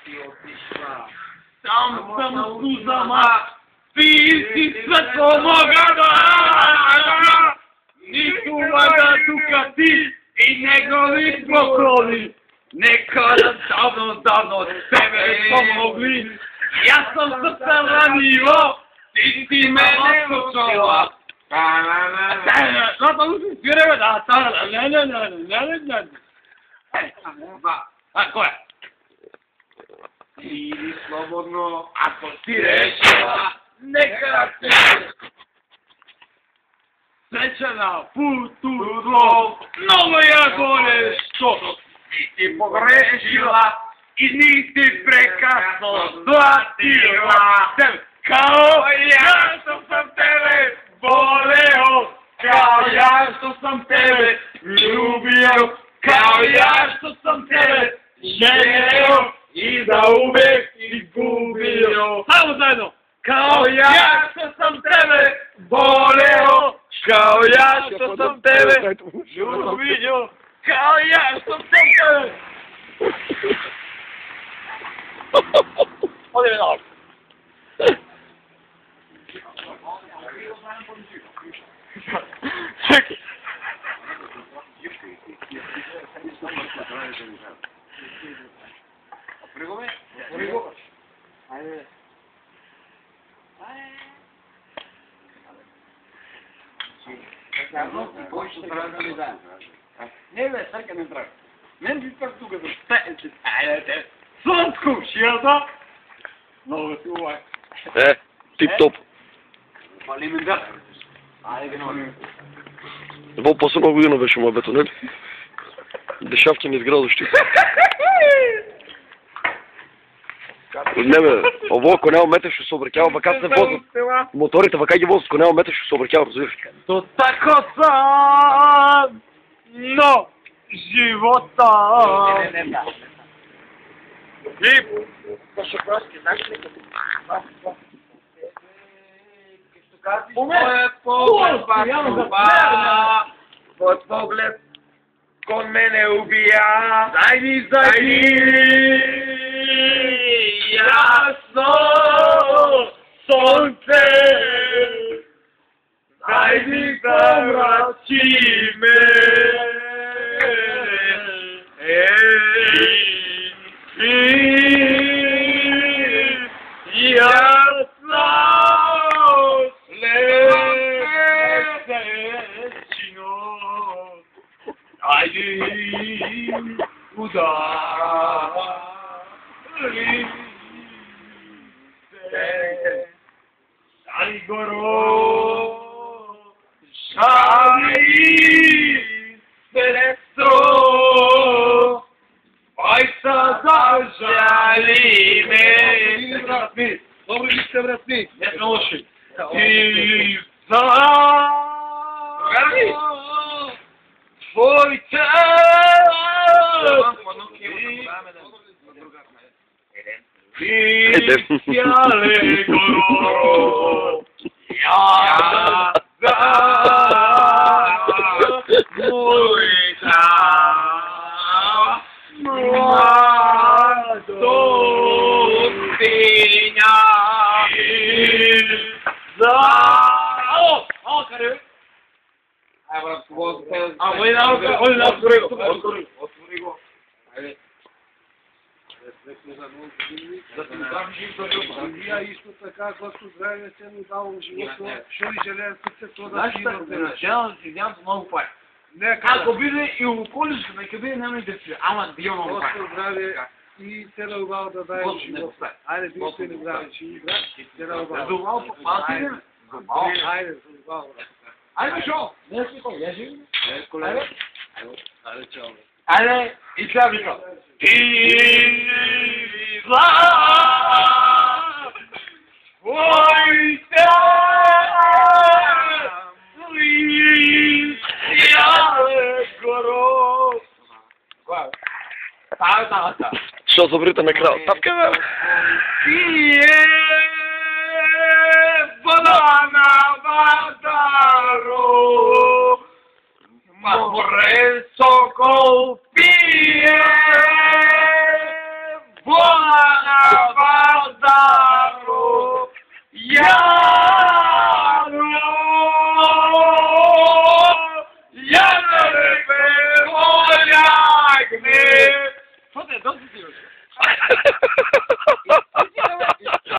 ti otišla. Sam sam suzama, ti svetlo moga dana. Nisu valjda Dukati i njegovi pokoli. Nekada davno tebe pomogli. Ja sam srce ranio, ti si mene učala. Zato uzim svireve da ko je? Idi slobodno, Ako si rešila, neka se sreća na putu tvoj, mnogo je bolje što nisi pogrešila i nisi prekasno shvatila. Kao ja što sam tebe voleo, kao ja što sam tebe ljubio, kao ja što sam tebe želeo i da uvek izgubio. Samo zajedno! Kao ja što sam tebe voleo, kao ja što sam tebe ljubio, kao ja što sam tebe... Odi me na ovdje. Čekaj. Prigo? Ajde. Не бе, сърка не тръг. Мен си пък тук за стеете. Айде, слънско, шията. Много си увай. Тип-топ. Пали ме да. Айде, много. Това последна година беше моебето, не ли? Дешавки не изградощи. Не бе, ово, ако няма метър ще се обрекява, бака се возят. Моторите вака ги возят, ако няма метър ще се обрекява, разбираш. То тако съм, но живота. И... Твоят поглед кон мене убия. Зайди, ясно слънце. Зайди да врачи ме. Ясно слънцечино. Айди удари се. Шали горо, шали сестро, ой са зажали ме. Братни, добри ли сте, братни? Не сме лоши. И за твоите Писяле горо, я за моята младостиня за... Ало, къде? Брат, отвори го. Айде. Вие исто така, Господ здраве се ми дал живото, що ли желая сърцето да си имате. Начало да си вземам много пари. Нека Ако биде и околишко, нека биде няма да си, ама да имам много пари. Господ здраве и цела любов да дай живот. Айде, бихте ни здраве, че и брат, цела любов. За малко палати ли? Айде, за любов, брат. Айде, шо? Не си кой, я живи? Айде, чао. Айде, и сега вика. Изла! Твоите лисяле горо. Кога? Става. Що забрите на крал? Тапка, бе! Тие банана вадаро. Море сокол пие.